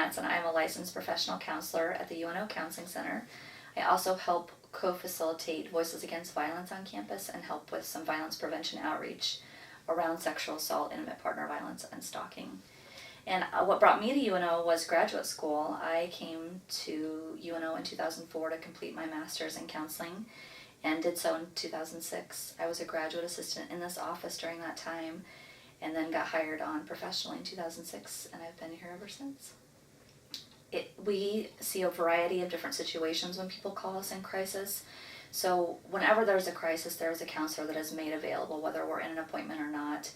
Naatz, and I'm a licensed professional counselor at the UNO Counseling Center. I also help co-facilitate Voices Against Violence on campus and help with some violence prevention outreach around sexual assault, intimate partner violence, and stalking. And what brought me to UNO was graduate school. I came to UNO in 2004 to complete my master's in counseling and did so in 2006. I was a graduate assistant in this office during that time and then got hired on professionally in 2006, and I've been here ever since. We see a variety of different situations when people call us in crisis. So whenever there's a crisis, there's a counselor that is made available, whether we're in an appointment or not.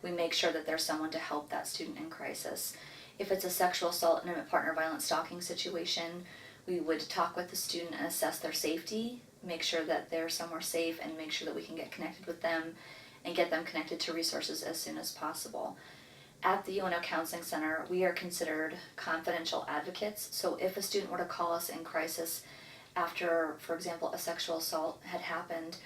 We make sure that there's someone to help that student in crisis. If it's a sexual assault, intimate partner violence, stalking situation, we would talk with the student and assess their safety, make sure that they're somewhere safe, and make sure that we can get connected with them and get them connected to resources as soon as possible. At the UNO Counseling Center, we are considered confidential advocates. So if a student were to call us in crisis after, for example, a sexual assault had happened,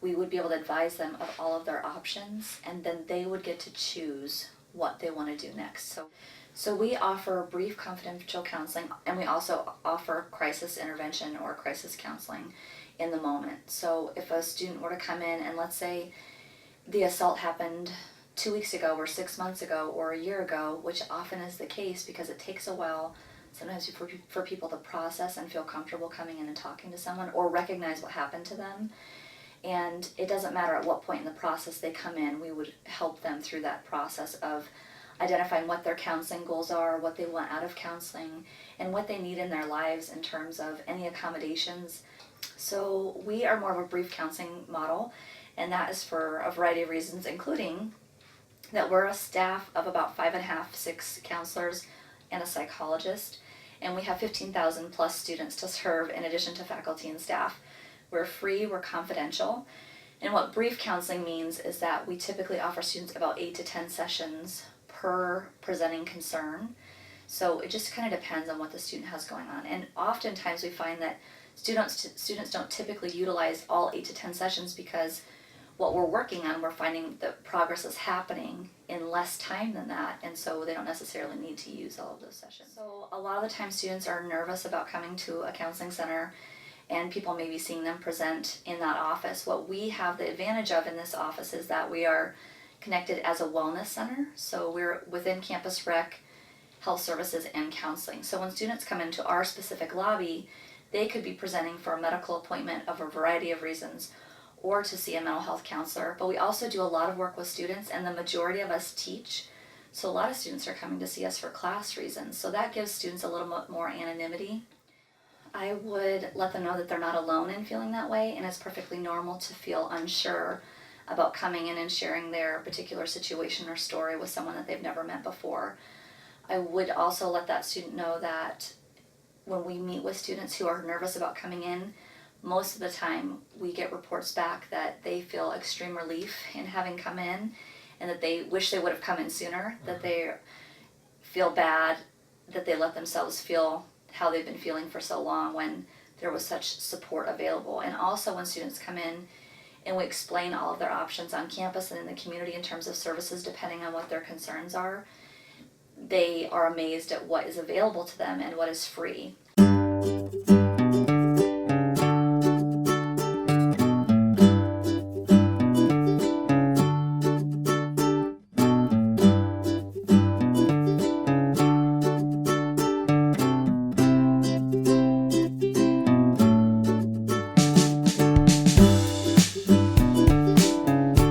we would be able to advise them of all of their options, and then they would get to choose what they want to do next. So we offer brief confidential counseling, and we also offer crisis intervention or crisis counseling in the moment. So if a student were to come in and let's say the assault happened 2 weeks ago or 6 months ago or a year ago, which often is the case because it takes a while sometimes for people to process and feel comfortable coming in and talking to someone or recognize what happened to them. And it doesn't matter at what point in the process they come in, we would help them through that process of identifying what their counseling goals are, what they want out of counseling, and what they need in their lives in terms of any accommodations. So we are more of a brief counseling model, and that is for a variety of reasons, including that we're a staff of about 5.5, 6 counselors and a psychologist, and we have 15,000 plus students to serve in addition to faculty and staff. We're free, we're confidential, and what brief counseling means is that we typically offer students about 8 to 10 sessions per presenting concern. So it just kind of depends on what the student has going on, and oftentimes we find that students don't typically utilize all 8 to 10 sessions because what we're working on, we're finding that progress is happening in less time than that, and so they don't necessarily need to use all of those sessions. So a lot of the time students are nervous about coming to a counseling center, and people may be seeing them present in that office. What we have the advantage of in this office is that we are connected as a wellness center, so we're within campus rec, health services, and counseling. So when students come into our specific lobby, they could be presenting for a medical appointment of a variety of reasons, or to see a mental health counselor. But we also do a lot of work with students, and the majority of us teach. So a lot of students are coming to see us for class reasons. So that gives students a little bit more anonymity. I would let them know that they're not alone in feeling that way, and it's perfectly normal to feel unsure about coming in and sharing their particular situation or story with someone that they've never met before. I would also let that student know that when we meet with students who are nervous about coming in, most of the time we get reports back that they feel extreme relief in having come in and that they wish they would have come in sooner, that they feel bad that they let themselves feel how they've been feeling for so long when there was such support available. And also when students come in and we explain all of their options on campus and in the community in terms of services depending on what their concerns are, they are amazed at what is available to them and what is free.